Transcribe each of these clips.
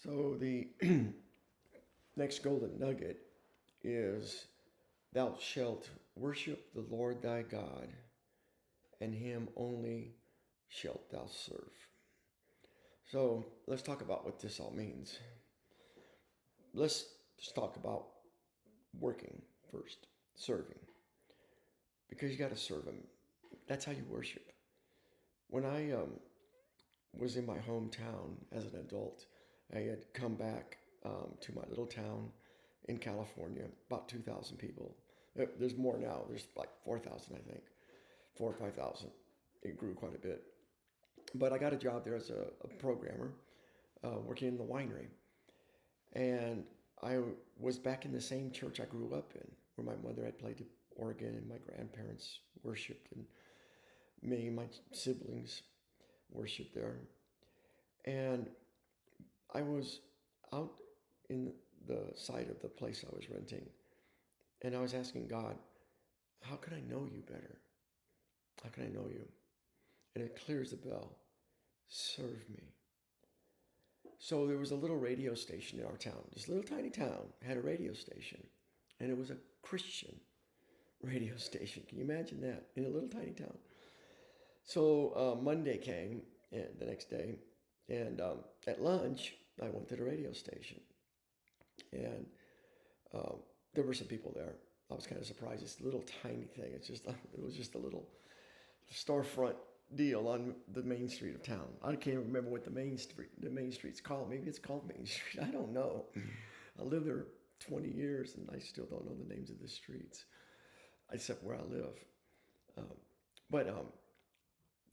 So the next golden nugget is thou shalt worship the Lord thy God, and him only shalt thou serve. So let's talk about what this all means. Let's just talk about working first, serving, because you got to serve him. That's how you worship. When I was in my hometown as an adult, I had come back to my little town in California, about 2,000 people. There's more now. There's like 4,000, I think, 4 or 5,000. It grew quite a bit. But I got a job there as a programmer, working in the winery. And I was back in the same church I grew up in, where my mother had played the organ and my grandparents worshiped, and me and my siblings worshiped there. And I was out in the side of the place I was renting, and I was asking God, how can I know you better? How can I know you? And it clears the bell. Serve me. So there was a little radio station in our town. This little tiny town had a radio station, and it was a Christian radio station. Can you imagine that in a little tiny town? So Monday came, and the next day, and at lunch I went to the radio station, and um, there were some people there. I was kind of surprised. It's a little tiny thing. It was just a little storefront deal on the main street of town. I can't remember what the main street's called. Maybe it's called Main Street. I don't know. I lived there 20 years and I still don't know the names of the streets, except where I live. Um, but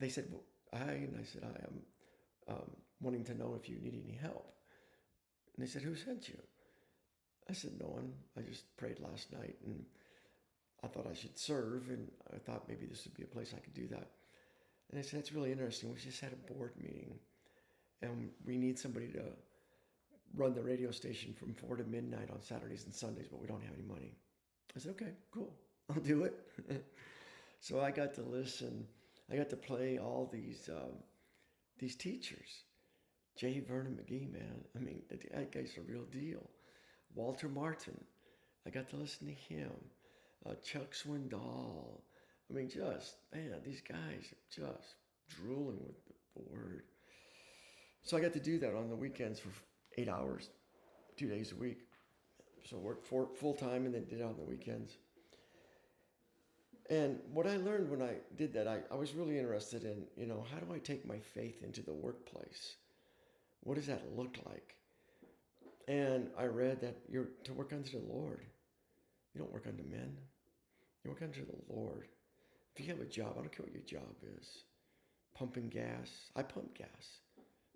they said, well, hi, and I said, I am wanting to know if you need any help. And they said, who sent you? I said, no one. I just prayed last night and I thought I should serve, and I thought maybe this would be a place I could do that. And I said, that's really interesting. We just had a board meeting, and we need somebody to run the radio station from 4 to midnight on Saturdays and Sundays, but we don't have any money. I said, okay, cool. I'll do it. So I got to listen. I got to play all these teachers. J. Vernon McGee, man. I mean, that guy's a real deal. Walter Martin. I got to listen to him. Chuck Swindoll. I mean, man, these guys are just drooling with the word. So I got to do that on the weekends for 8 hours, 2 days a week. So worked full time and then did it on the weekends. And what I learned when I did that, I was really interested in, how do I take my faith into the workplace? What does that look like? And I read that you're to work unto the Lord. You don't work unto men. You work unto the Lord. If you have a job, I don't care what your job is. Pumping gas. I pump gas.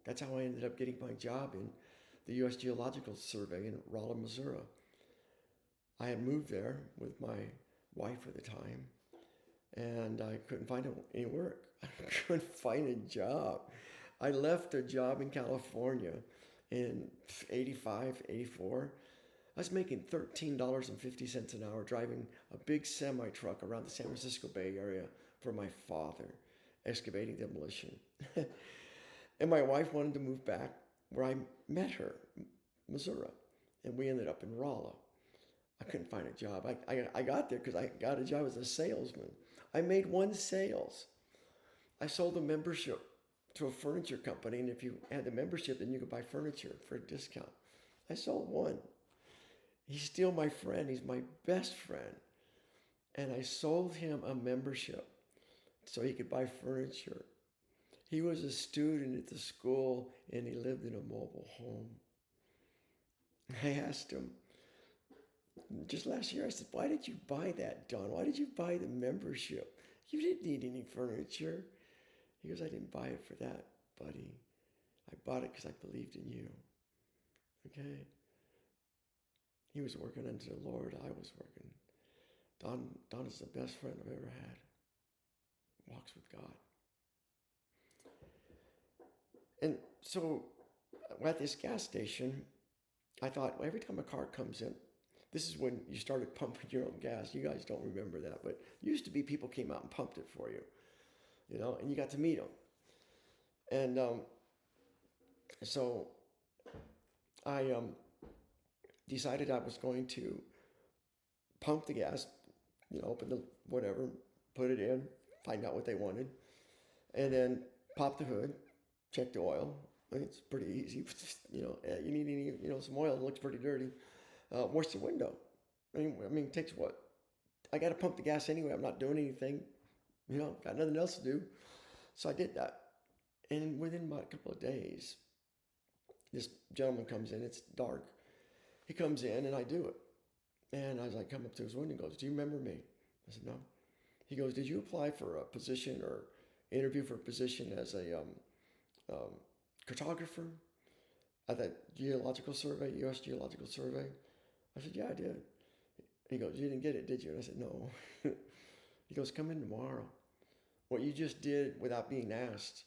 That's how I ended up getting my job in the U.S. Geological Survey in Rolla, Missouri. I had moved there with my wife at the time, and I couldn't find any work. I couldn't find a job. I left a job in California in 85, 84. I was making $13.50 an hour driving a big semi truck around the San Francisco Bay Area for my father, excavating demolition. And my wife wanted to move back where I met her, Missouri, and we ended up in Rolla. I couldn't find a job. I got there because I got a job as a salesman. I made one sales. I sold a membership to a furniture company, and if you had the membership, then you could buy furniture for a discount. I sold one. He's still my friend. He's my best friend. And I sold him a membership so he could buy furniture. He was a student at the school and he lived in a mobile home. I asked him just last year, I said, why did you buy that, Don? Why did you buy the membership? You didn't need any furniture. He goes, I didn't buy it for that, buddy. I bought it because I believed in you. Okay? He was working unto the Lord. I was working. Don is the best friend I've ever had. Walks with God. And so at this gas station, I thought, well, every time a car comes in, this is when you started pumping your own gas. You guys don't remember that, but it used to be people came out and pumped it for you, and you got to meet them. And so I decided I was going to pump the gas, open the whatever, put it in, find out what they wanted, and then pop the hood, check the oil. It's pretty easy. You need some oil. It looks pretty dirty. Wash the window. I mean, it takes what? I got to pump the gas anyway. I'm not doing anything. Got nothing else to do. So I did that. And within about a couple of days, this gentleman comes in. It's dark. He comes in and I do it. And I was like, come up to his window and goes, do you remember me? I said, no. He goes, did you apply for a position or interview for a position as a cartographer at that geological survey, U.S. Geological Survey? I said, yeah, I did. He goes, you didn't get it, did you? And I said, no. He goes, come in tomorrow. What you just did without being asked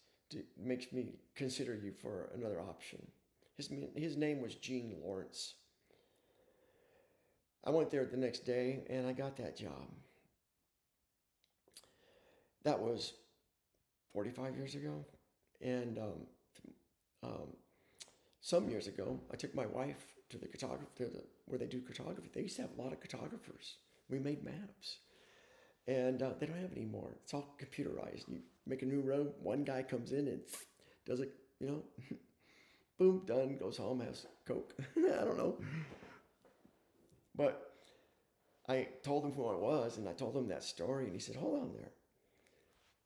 makes me consider you for another option. His name was Gene Lawrence. I went there the next day and I got that job. That was 45 years ago. And some years ago, I took my wife to the cartographer, where they do cartography. They used to have a lot of cartographers. We made maps. And they don't have it anymore. It's all computerized. You make a new road, one guy comes in and does it, boom, done, goes home, has Coke. I don't know. But I told him who I was, and I told him that story, and he said, hold on there.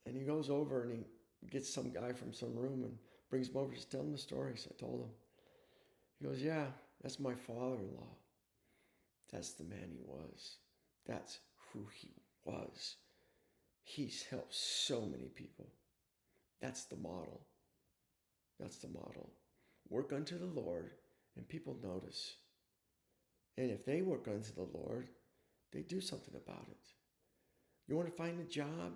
And he goes over and he gets some guy from some room and brings him over to tell him the story. So I told him. He goes, yeah, that's my father-in-law. That's the man he was. That's who he was. He's helped so many people. That's the model. That's the model. Work unto the Lord, and people notice. And if they work unto the Lord, they do something about it. You want to find a job?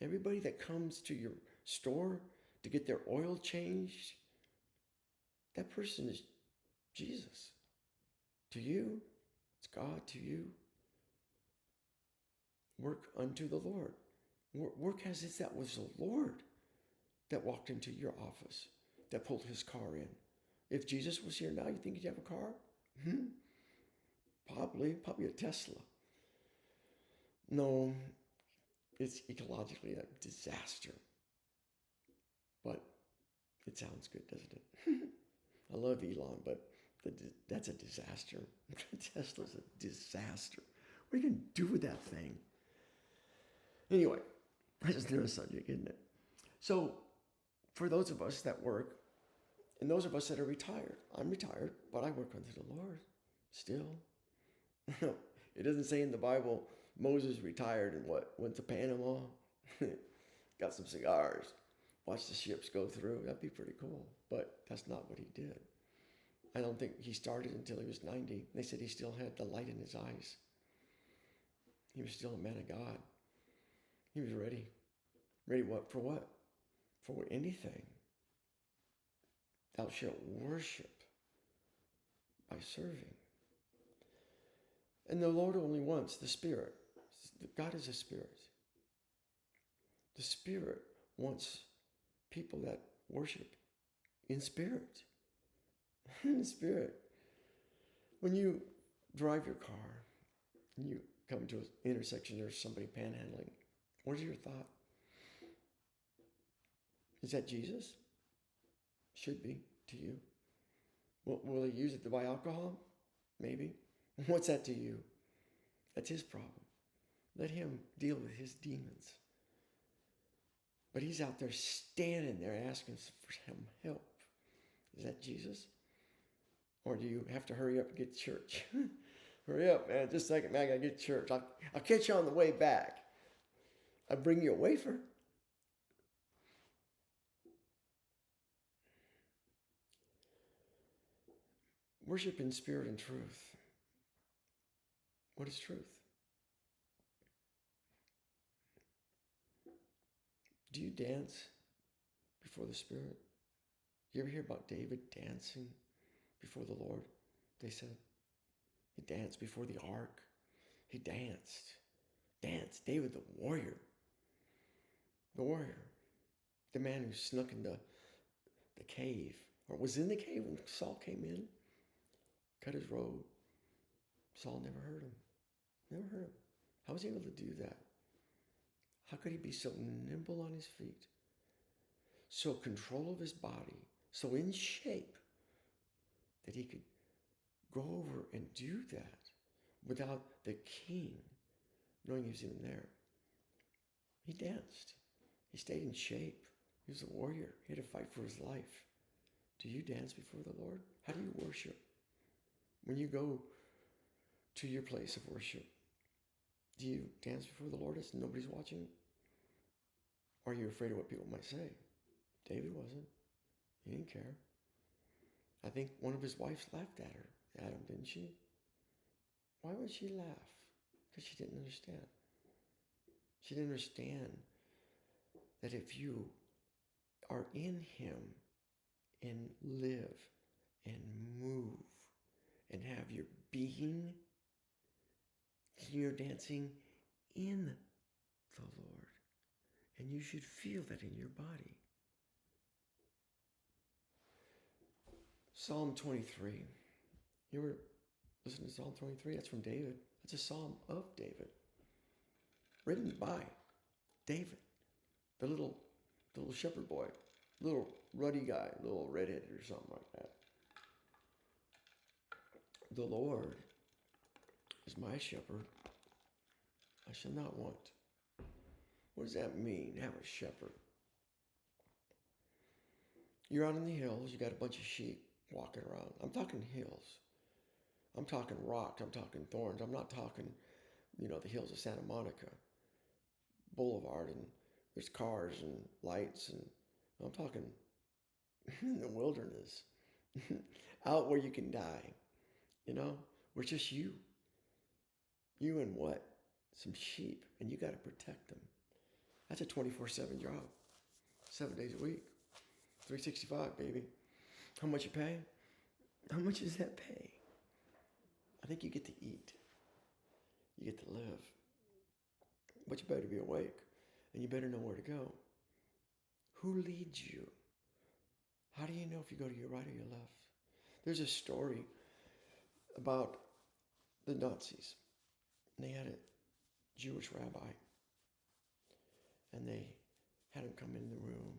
Everybody that comes to your store to get their oil changed, that person is Jesus. To you, it's God. To you, work unto the Lord. Work as if that was the Lord that walked into your office, that pulled his car in. If Jesus was here now, you think he'd have a car? Probably a Tesla. No, it's ecologically a disaster. But it sounds good, doesn't it? I love Elon, but that's a disaster. Tesla's a disaster. What are you going to do with that thing? Anyway, that's another subject, isn't it? So, for those of us that work, and those of us that are retired, I'm retired, but I work unto the Lord still. It doesn't say in the Bible Moses retired and went to Panama, got some cigars, watched the ships go through. That'd be pretty cool, but that's not what he did. I don't think he started until he was 90. They said he still had the light in his eyes. He was still a man of God. He was ready. Ready what? For what? For anything. Thou shalt worship by serving. And the Lord only wants the Spirit. God is a spirit. The Spirit wants people that worship in spirit. In spirit. When you drive your car and you come to an intersection, there's somebody panhandling. What is your thought? Is that Jesus? Should be to you. Will he use it to buy alcohol? Maybe. What's that to you? That's his problem. Let him deal with his demons. But he's out there standing there asking for some help. Is that Jesus? Or do you have to hurry up and get to church? Hurry up, man. Just a second, man. I got to get to church. I'll catch you on the way back. I'll bring you a wafer. Worship in spirit and truth. What is truth? Do you dance before the Spirit? You ever hear about David dancing before the Lord? They said he danced before the ark. He danced. David the warrior. The warrior. The man who snuck in the cave, or was in the cave when Saul came in. cut his robe. Saul never heard him. Never heard him. How was he able to do that? How could he be so nimble on his feet, so control of his body, so in shape that he could go over and do that without the king knowing he was even there? He danced. He stayed in shape. He was a warrior. He had to fight for his life. Do you dance before the Lord? How do you worship? When you go to your place of worship, do you dance before the Lord as nobody's watching? Or are you afraid of what people might say? David wasn't. He didn't care. I think one of his wives laughed at him, didn't she? Why would she laugh? Because she didn't understand. She didn't understand that if you are in him and live and move and have your being, you're dancing in the Lord. And you should feel that in your body. Psalm 23. You ever listen to Psalm 23? That's from David. That's a psalm of David. Written by David, the little shepherd boy, little ruddy guy, little redheaded or something like that. The Lord is my shepherd. I shall not want. What does that mean, have a shepherd? You're out in the hills, you got a bunch of sheep walking around. I'm talking hills. I'm talking rocks. I'm talking thorns. I'm not talking, the hills of Santa Monica Boulevard and there's cars and lights. And I'm talking in the wilderness, out where you can die, where it's just you. You and what? Some sheep, and you got to protect them. That's a 24/7 job, 7 days a week, 365, baby. How much you pay? How much does that pay? I think you get to eat. You get to live. But you better be awake, and you better know where to go. Who leads you? How do you know if you go to your right or your left? There's a story about the Nazis. They had a Jewish rabbi, and they had him come in the room,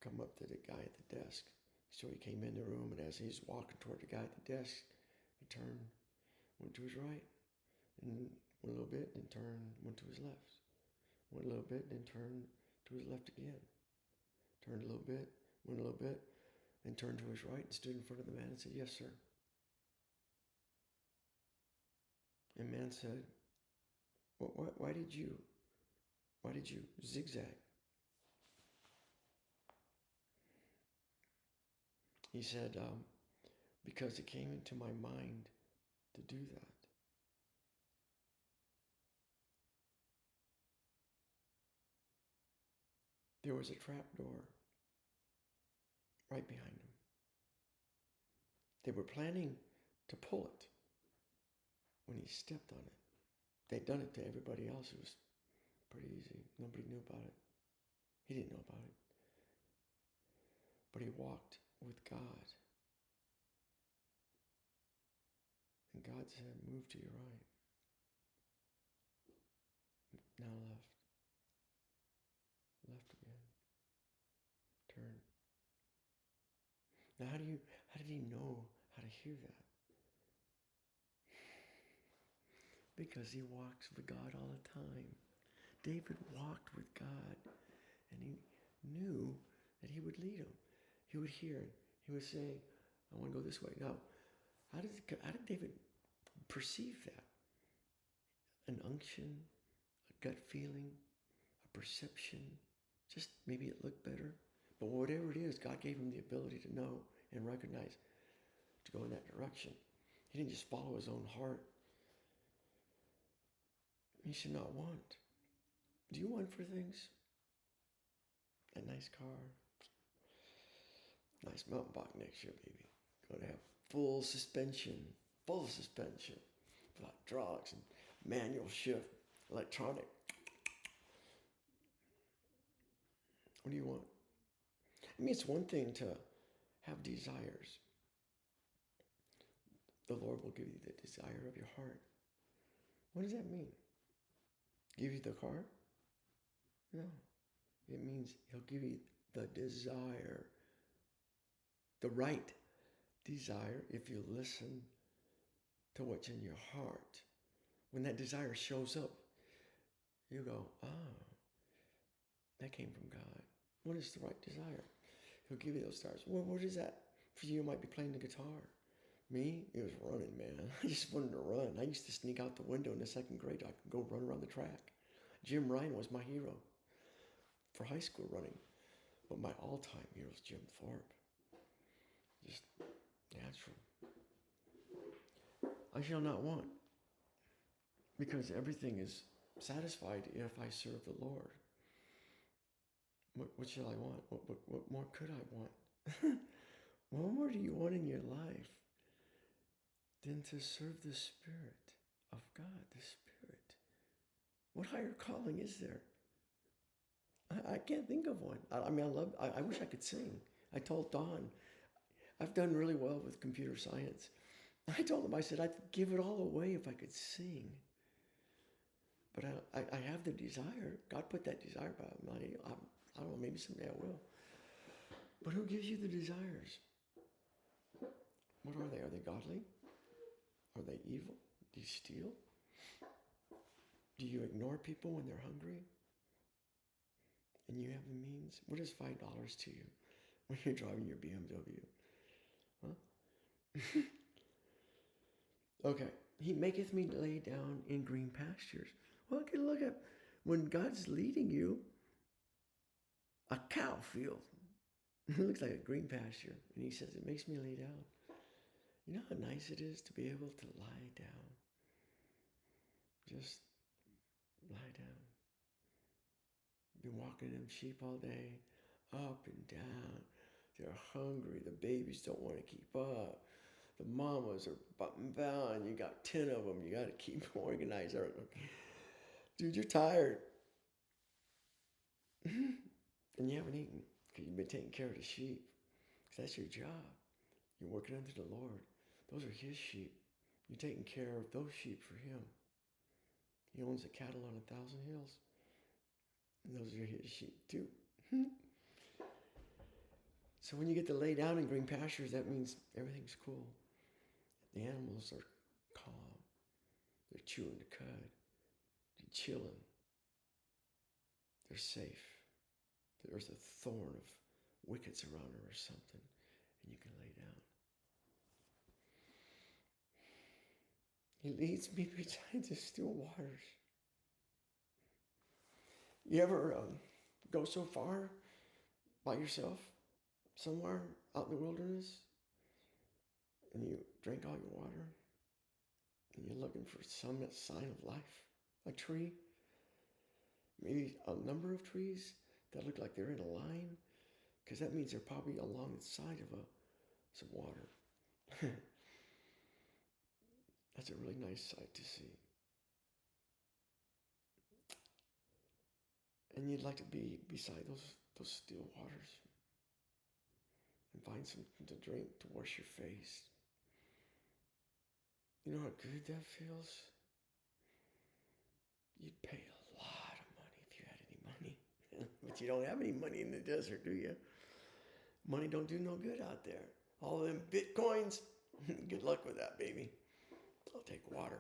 come up to the guy at the desk. So he came in the room, and as he's walking toward the guy at the desk, he turned, went to his right, and went a little bit, then turned, went to his left. Went a little bit, then turned to his left again. Turned a little bit, went a little bit, then turned to his right and stood in front of the man and said, "Yes, sir." And the man said, why did you zigzag? He said, because it came into my mind to do that. There was a trap door right behind him. They were planning to pull it when he stepped on it. They'd done it to everybody else. It was pretty easy. Nobody knew about it. He didn't know about it. But he walked with God. And God said, "Move to your right. Now left. Left again. Turn." Now how did he know how to hear that? Because he walks with God all the time. David walked with God, and he knew that he would lead him. He would hear it. He would say, "I want to go this way." Now, how did David perceive that? An unction, a gut feeling, a perception, just maybe it looked better. But whatever it is, God gave him the ability to know and recognize to go in that direction. He didn't just follow his own heart. He should not want. Do you want for things? A nice car, nice mountain bike next year, baby. Going to have full suspension, without hydraulics and manual shift, electronic. What do you want? I mean, it's one thing to have desires. the Lord will give you the desire of your heart. What does that mean? Give you the car? No. It means he'll give you the desire, the right desire, if you listen to what's in your heart. When that desire shows up, you go, oh, that came from God. What is the right desire? He'll give you those stars. Well, what is that? For you, it might be playing the guitar. Me, it was running, man. I just wanted to run. I used to sneak out the window in the second grade. I could go run around the track. Jim Ryan was my hero for high school running. But my all-time hero is Jim Thorpe. Just natural. I shall not want, because everything is satisfied if I serve the Lord. What shall I want? What more could I want? What more do you want in your life than to serve the Spirit of God, the Spirit? What higher calling is there? I can't think of one. I wish I could sing. I told Don, I've done really well with computer science. I told him, I said, I'd give it all away if I could sing. But I have the desire. God put that desire, but I don't know, maybe someday I will. But who gives you the desires? What are they? Are they godly? Are they evil? Do you steal? Do you ignore people when they're hungry? And you have the means? What is $5 to you when you're driving your BMW? Huh? Okay. He maketh me lay down in green pastures. Well, look at when God's leading you, a cow field. It looks like a green pasture. And he says, it makes me lay down. You know how nice it is to be able to lie down? Just lie down. Been walking them sheep all day, up and down. They're hungry. The babies don't want to keep up. The mamas are button bound. You got 10 of them. You got to keep organized. Dude, you're tired. And you haven't eaten because you've been taking care of the sheep. Because that's your job. You're working under the Lord. Those are his sheep. You're taking care of those sheep for him. He owns the cattle on 1,000 hills. And those are his sheep too. So when you get to lay down in green pastures, that means everything's cool. The animals are calm. They're chewing the cud. They're chilling. They're safe. There's a thorn of wickets around her or something, and you can lay down. He leads me beside the still waters. You ever go so far by yourself, somewhere out in the wilderness, and you drink all your water, and you're looking for some sign of life, a tree, maybe a number of trees that look like they're in a line, because that means they're probably along the side of some water. That's a really nice sight to see. And you'd like to be beside those still waters and find something to drink, to wash your face. You know how good that feels? You'd pay a lot of money if you had any money. But you don't have any money in the desert, do you? Money don't do no good out there. All them bitcoins, good luck with that, baby. I'll take water.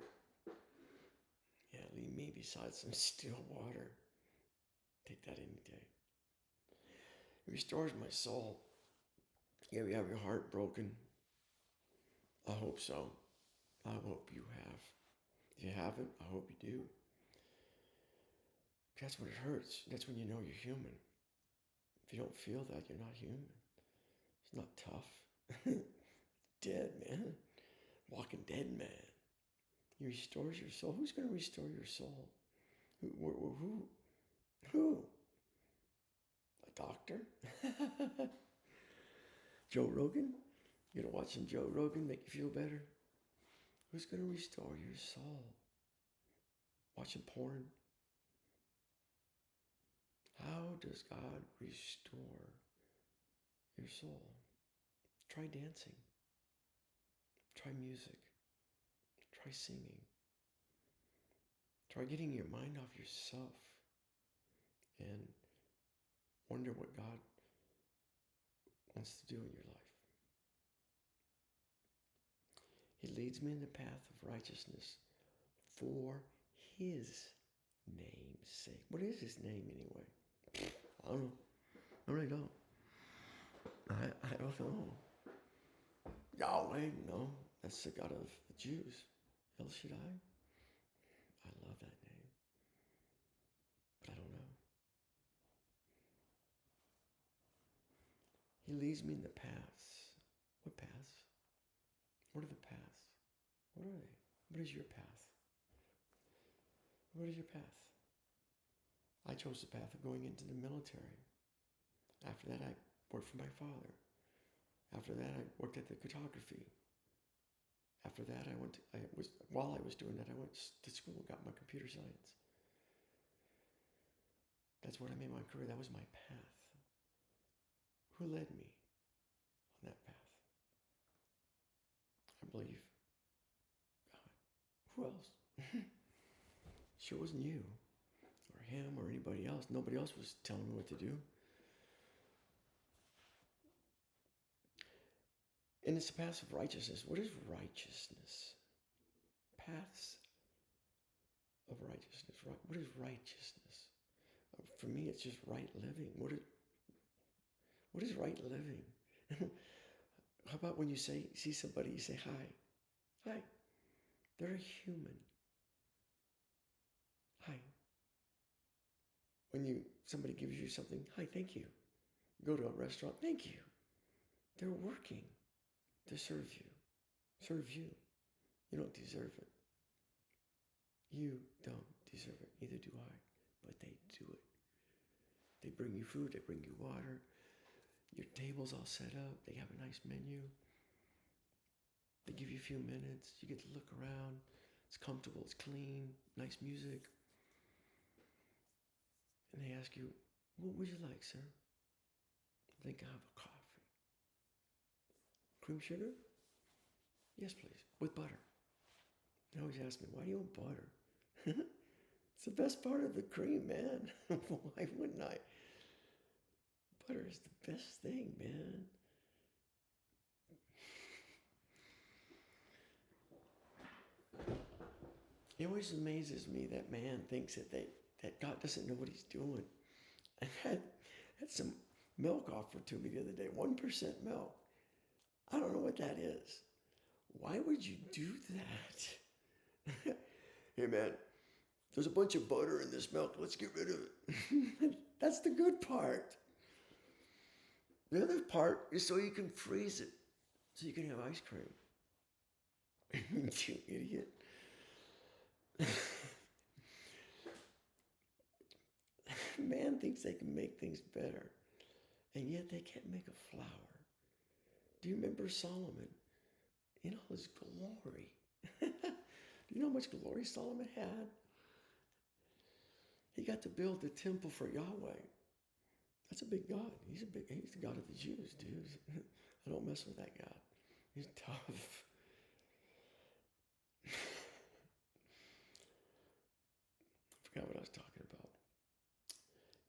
Yeah, leave me beside some still water. Take that any day. It restores my soul. You ever have your heart broken? I hope so. I hope you have. If you haven't, I hope you do. That's when it hurts. That's when you know you're human. If you don't feel that, you're not human. It's not tough. Dead, man. Walking dead, man. He restores your soul. Who's going to restore your soul? Who? A doctor? Joe Rogan? You gonna watch some Joe Rogan make you feel better? Who's gonna restore your soul? Watching porn? How does God restore your soul? Try dancing. Try music. Try singing. Try getting your mind off yourself and wonder what God wants to do in your life. He leads me in the path of righteousness for his name's sake. What is his name anyway? I don't know. I really don't. I don't know. Yahweh, no. That's the God of the Jews. El Shaddai. I love that name. But I don't know. He leads me in the paths. What paths? What are the paths? What are they? What is your path? What is your path? I chose the path of going into the military. After that, I worked for my father. After that, I worked at the cartography. After that, while I was doing that, I went to school and got my computer science. That's what I made my career. That was my path. Who led me on that path? I believe God. Who else? Sure wasn't you or him or anybody else. Nobody else was telling me what to do. And it's the path of righteousness. What is righteousness? Paths of righteousness. What is righteousness? For me, it's just right living. What is right living? How about when you see somebody, you say hi. Hi. They're a human. Hi. When somebody gives you something, hi, thank you. Go to a restaurant, thank you. They're working to serve you. Serve you. You don't deserve it. You don't deserve it. Neither do I. But they do it. They bring you food. They bring you water. Your table's all set up. They have a nice menu. They give you a few minutes. You get to look around. It's comfortable. It's clean. Nice music. And they ask you, what would you like, sir? I think I'll have a coffee. Cream sugar? Yes, please. With butter. They always ask me, why do you want butter? It's the best part of the cream, man. Why wouldn't I? Butter is the best thing, man. It always amazes me that man thinks that God doesn't know what he's doing. I had some milk offered to me the other day, 1% milk. I don't know what that is. Why would you do that? Hey, man, there's a bunch of butter in this milk. Let's get rid of it. That's the good part. The other part is so you can freeze it, so you can have ice cream. You idiot. Man thinks they can make things better, and yet they can't make a flower. Do you remember Solomon in all his glory? Do you know how much glory Solomon had? He got to build the temple for Yahweh. That's a big God. He's the God of the Jews, dude. I don't mess with that God. He's tough. I forgot what I was talking about.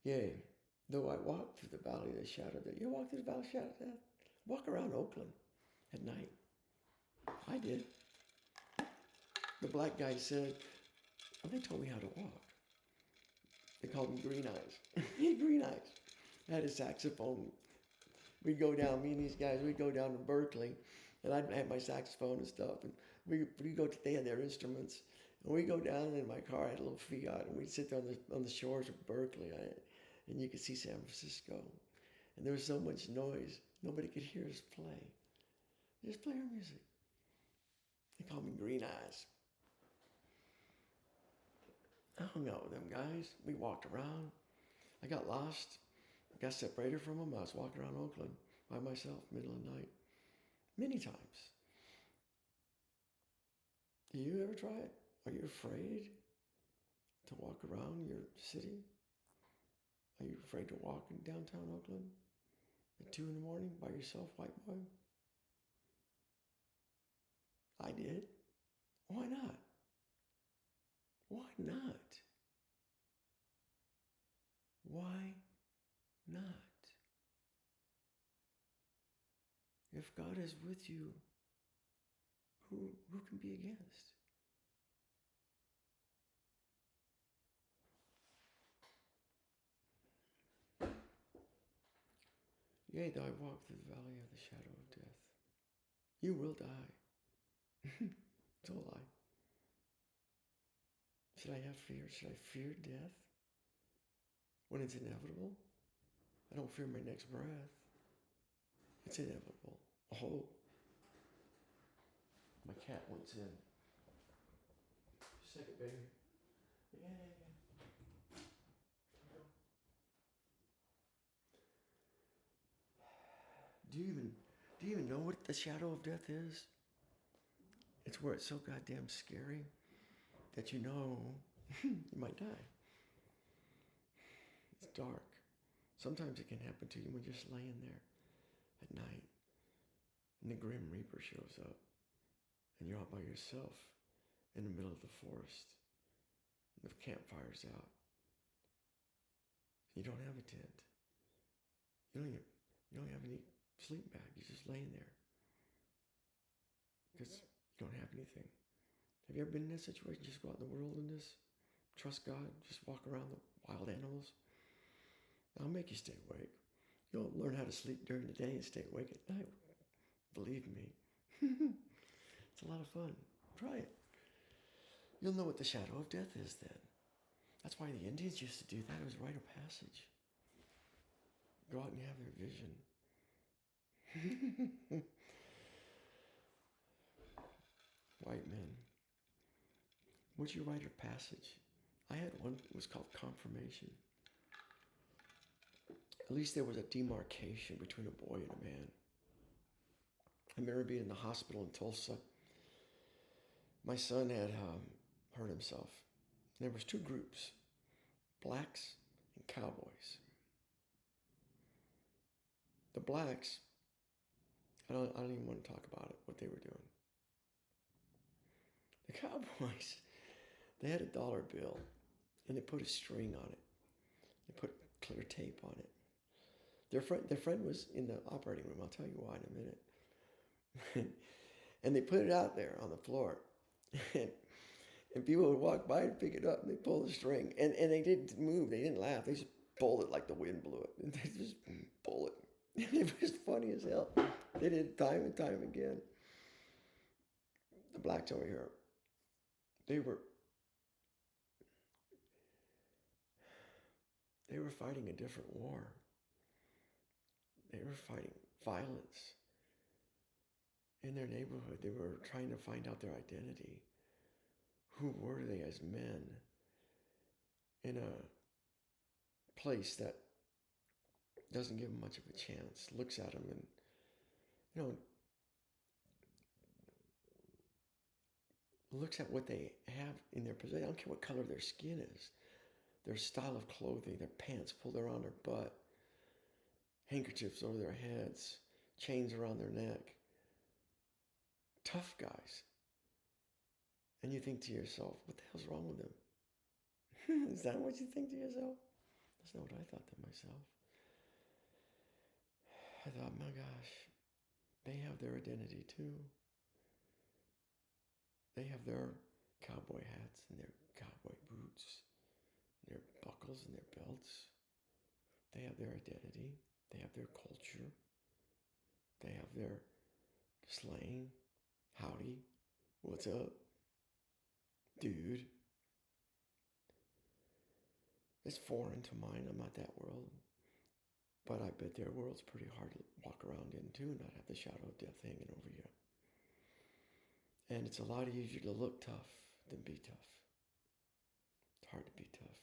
Yea, though I walk through the valley of the shadow of death. You walk through the valley of the shadow of death? Walk around Oakland at night. I did. The black guy said, well, they told me how to walk. They called him Green Eyes. He had green eyes. I had a saxophone. We'd go down, me and these guys, we'd go down to Berkeley, and I'd have my saxophone and stuff, and they had their instruments, and we'd go down in my car, I had a little Fiat, and we'd sit there on the shores of Berkeley, and you could see San Francisco, and there was so much noise, nobody could hear us play. Just play our music. They called me Green Eyes. I hung out with them guys. We walked around. I got lost. I got separated from them. I was walking around Oakland by myself, middle of the night, many times. Do you ever try it? Are you afraid to walk around your city? Are you afraid to walk in downtown Oakland at 2 a.m. by yourself, white boy? I did. Why not? Why not? Why not? If God is with you, who can be against? Yea, though I walk through the valley of the shadow of death, you will die. It's a lie. Should I have fear? Should I fear death when it's inevitable? I don't fear my next breath. It's inevitable. Oh, my cat wants in. Just a second, baby. Yeah. Do you even know what the shadow of death is? It's where it's so goddamn scary that you know you might die. It's dark. Sometimes it can happen to you when you're just laying there at night and the Grim Reaper shows up and you're out by yourself in the middle of the forest. The campfire's out. You don't have a tent. You don't have any sleep bag. You're just laying there because you don't have anything. Have you ever been in that situation? Just go out in the wilderness, trust God, just walk around the wild animals. That'll make you stay awake. You'll learn how to sleep during the day and stay awake at night. Believe me. It's a lot of fun. Try it. You'll know what the shadow of death is then. That's why the Indians used to do that. It was rite of passage. Go out and have their vision. White men. What's your rite of passage? I had one. It was called confirmation. At least there was a demarcation between a boy and a man. I remember being in the hospital in Tulsa. My son had hurt himself. There was two groups, blacks and cowboys. The blacks, I don't even want to talk about it, what they were doing. The cowboys, they had a dollar bill and they put a string on it. They put clear tape on it. Their friend was in the operating room. I'll tell you why in a minute. And they put it out there on the floor. And people would walk by and pick it up and they pull the string. And they didn't move. They didn't laugh. They just pulled it like the wind blew it. And they just pull it. And it was funny as hell. They did it time and time again. The blacks over here, they were fighting a different war. They were fighting violence in their neighborhood. They were trying to find out their identity. Who were they as men in a place that doesn't give them much of a chance, looks at them and, looks at what they have in their possession. I don't care what color their skin is, their style of clothing, their pants pulled around their butt, handkerchiefs over their heads, chains around their neck. Tough guys. And you think to yourself, what the hell's wrong with them? Is that what you think to yourself? That's not what I thought to myself. I thought, my gosh, they have their identity too. They have their cowboy hats and their cowboy boots, and their buckles and their belts. They have their identity. They have their culture. They have their slang. Howdy. What's up? Dude. It's foreign to mine. I'm not that world. But I bet their world's pretty hard to walk around in too and not have the shadow of death hanging over you. And it's a lot easier to look tough than be tough. It's hard to be tough.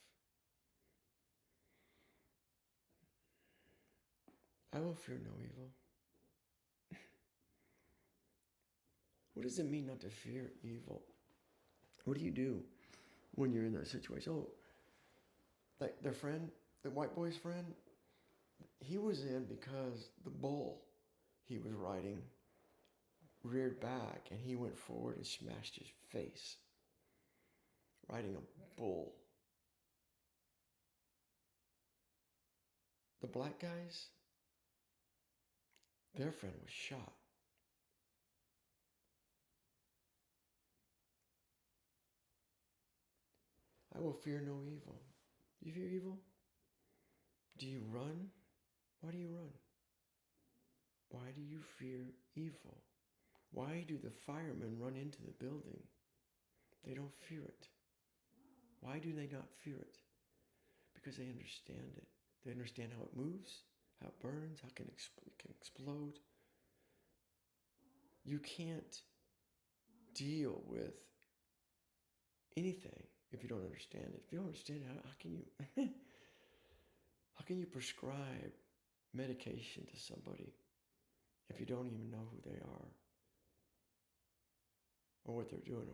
I will fear no evil. What does it mean not to fear evil? What do you do when you're in that situation? Oh, like their friend, the white boy's friend, he was in because the bull he was riding reared back and he went forward and smashed his face, riding a bull. The black guys, their friend was shot. I will fear no evil. Do you fear evil? Do you run? Why do you run? Why do you fear evil? Why do the firemen run into the building? They don't fear it. Why do they not fear it? Because they understand it. They understand how it moves, how it burns, how it can explode. You can't deal with anything if you don't understand it. If you don't understand it, how can you how can you prescribe medication to somebody if you don't even know who they are or what they're doing?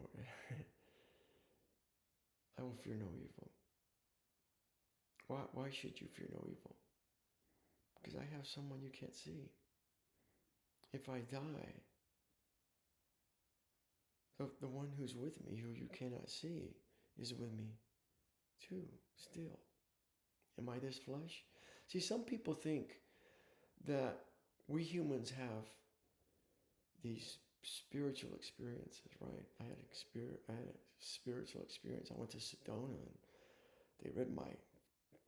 I will fear no evil. Why should you fear no evil? Because I have someone you can't see. If I die, the one who's with me, who you cannot see, is with me too, still. Am I this flesh? See, some people think that we humans have these spiritual experiences, right? I had a spiritual experience. I went to Sedona and they read my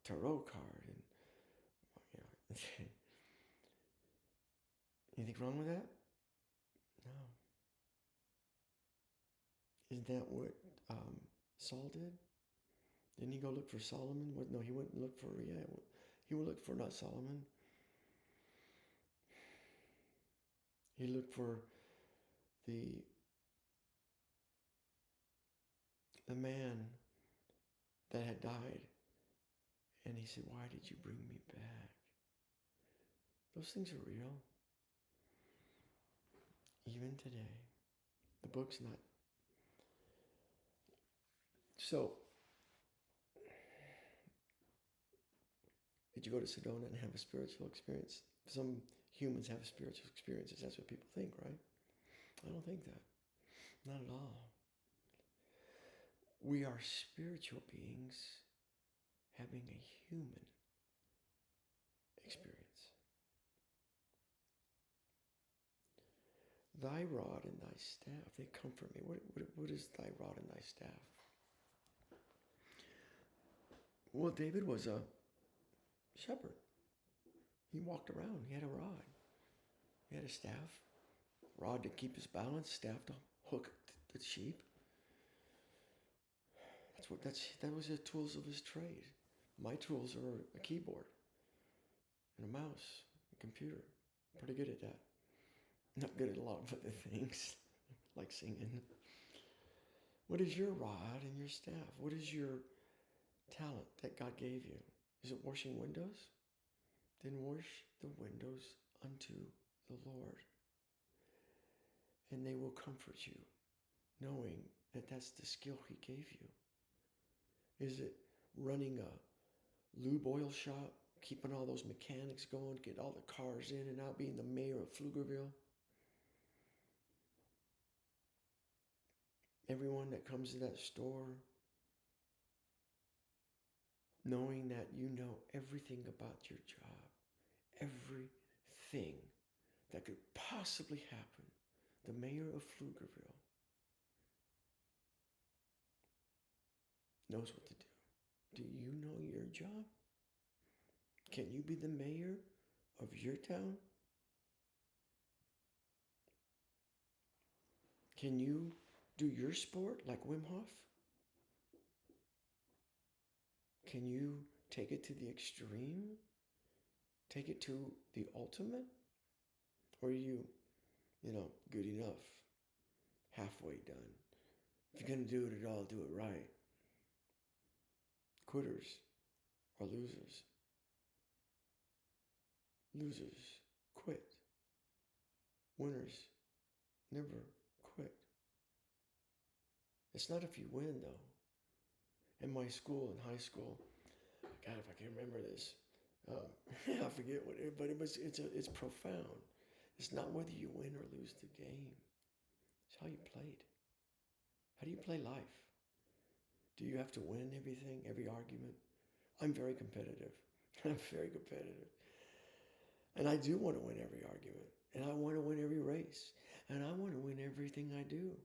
tarot card, and you know, anything wrong with that? No. Isn't that what Saul did? Didn't he go look for Solomon? No, he went and looked for, he would look for not Solomon. He looked for the man that had died. And he said, why did you bring me back? Those things are real. Even today. The book's not. So, did you go to Sedona and have a spiritual experience? Some humans have spiritual experiences. That's what people think, right? I don't think that. Not at all. We are spiritual beings having a human experience. Thy rod and thy staff, they comfort me. What is thy rod and thy staff? Well, David was a shepherd. He walked around. He had a rod. He had a staff. Rod to keep his balance, staff to hook the sheep. That was the tools of his trade. My tools are a keyboard and a mouse, a computer. Pretty good at that. Not good at a lot of other things, like singing. What is your rod and your staff? What is your talent that God gave you? Is it washing windows? Then wash the windows unto the Lord. And they will comfort you, knowing that that's the skill he gave you. Is it running a lube oil shop, keeping all those mechanics going, get all the cars in and out, being the mayor of Pflugerville? Everyone that comes to that store, knowing that you know everything about your job, everything that could possibly happen. The mayor of Pflugerville knows what to do. Do you know your job? Can you be the mayor of your town? Can you do your sport like Wim Hof? Can you take it to the extreme? Take it to the ultimate? Or are you, good enough? Halfway done. If you're going to do it at all, do it right. Quitters are losers. Losers quit. Winners never quit. It's not if you win, though. In my school, in high school, God, if I can remember this, I forget what, but it's profound. It's not whether you win or lose the game. How do you play life? Do you have to win everything, every argument? I'm very competitive. I'm very competitive. And I do want to win every argument. And I want to win every race. And I want to win everything I do.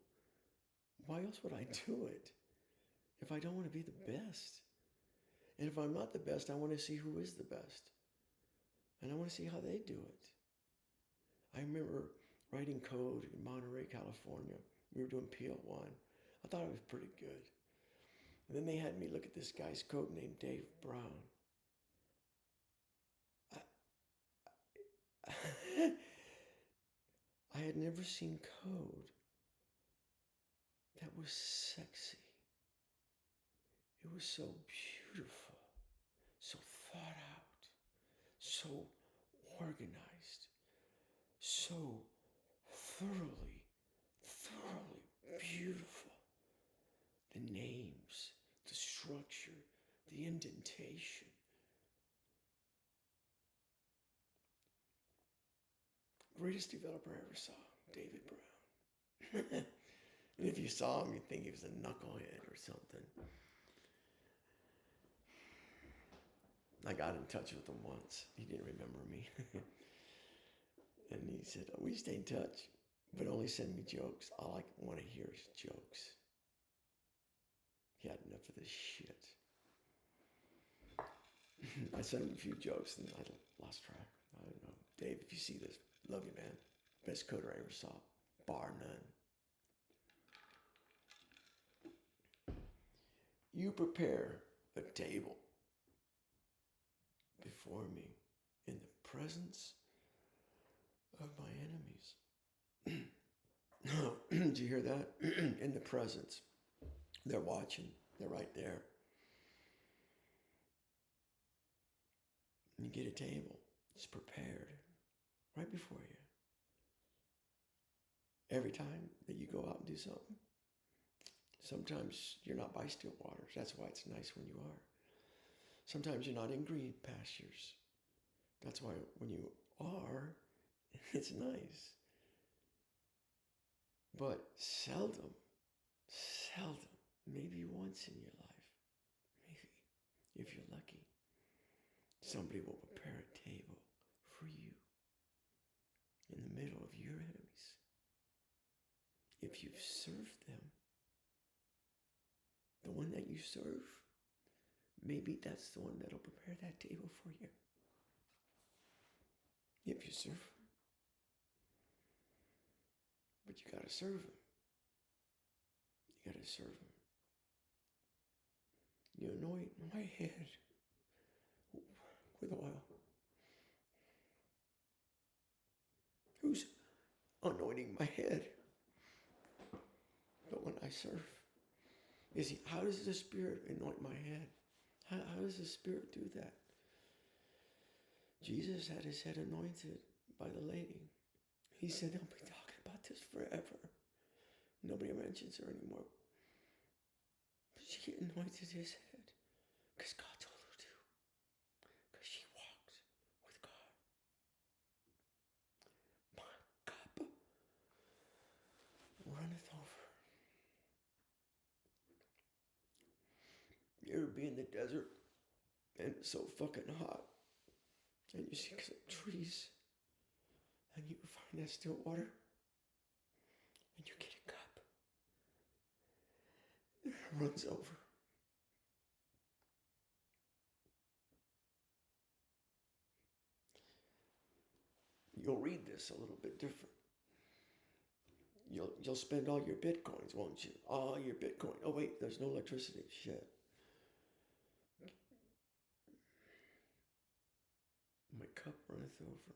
Why else would I do it if I don't want to be the best? And if I'm not the best, I want to see who is the best. And I want to see how they do it. I remember writing code in Monterey, California. We were doing PL1. I thought it was pretty good. And then they had me look at this guy's code named Dave Brown. I had never seen code that was sexy. It was so beautiful, so thought out, so organized, so thoroughly beautiful. The names, the structure, the indentation. Greatest developer I ever saw, David Brown. And if you saw him, you'd think he was a knucklehead or something. I got in touch with him once. He didn't remember me. And he said, we stay in touch, but only send me jokes. All I want to hear is jokes. He had enough of this shit. I sent him a few jokes and I lost track. I don't know. Dave, if you see this, love you, man. Best coder I ever saw, bar none. You prepare a table before me in the presence of my enemies. Did you hear that? In the presence. They're watching. They're right there. And you get a table. It's prepared right before you. Every time that you go out and do something. Sometimes you're not by still waters. That's why it's nice when you are. Sometimes you're not in green pastures. That's why when you are, it's nice. But seldom, maybe once in your life, maybe, if you're lucky, somebody will prepare a table for you in the middle of your enemies. If you've served them, the one that you serve, maybe that's the one that'll prepare that table for you. If you serve him. But you gotta serve him. You gotta serve him. You anoint my head with oil. Who's anointing my head? The one I serve. You see, how does the Spirit anoint my head? How does the Spirit do that? Jesus had his head anointed by the lady. He said, I'll be talking about this forever. Nobody mentions her anymore. But she anointed his head because God told her to. Because she walked with God. My cup runneth over. You ever be in the desert and it's so fucking hot and you see some trees and you find that still water and you get a cup and it runs over. You'll read this a little bit different. You'll spend all your bitcoins, won't you? All your bitcoin. Oh wait, there's no electricity. Shit. My cup runneth over.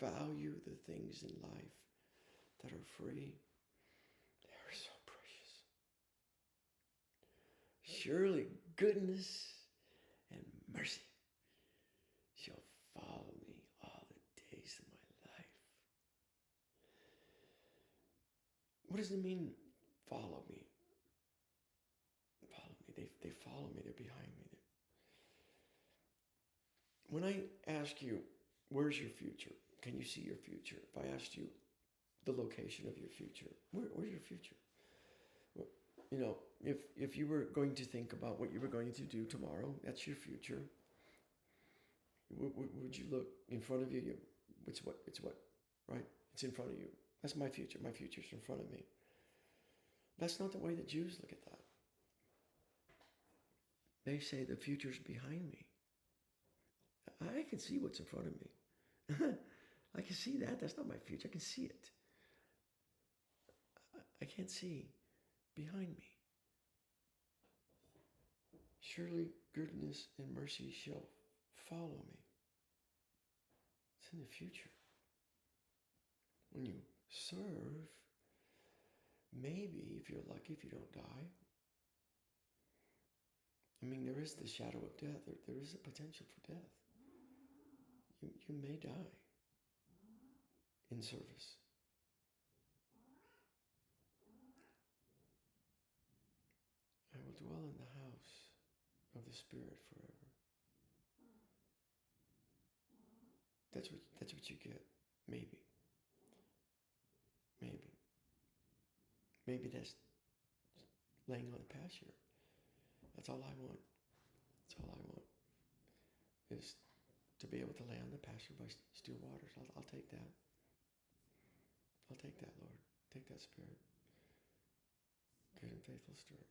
Value the things in life that are free. They are so precious. Surely goodness and mercy shall follow me all the days of my life. What does it mean, follow me? Follow me. They follow me. They're behind me. When I ask you, where's your future? Can you see your future? If I asked you the location of your future, where's your future? You know, if you were going to think about what you were going to do tomorrow, that's your future. Would you look in front of you? It's what, right? It's in front of you. That's my future. My future's in front of me. That's not the way the Jews look at that. They say the future's behind me. I can see what's in front of me. I can see that. That's not my future. I can see it. I can't see behind me. Surely goodness and mercy shall follow me. It's in the future. When you serve, maybe if you're lucky, if you don't die. I mean, there is the shadow of death. There is a potential for death. You may die in service. I will dwell in the house of the Spirit forever. That's what you get. Maybe. Maybe that's laying on the pasture. That's all I want. That's all I want. Is to be able to lay on the pasture by still waters. I'll take that. I'll take that, Lord. Take that Spirit. Good and faithful Spirit.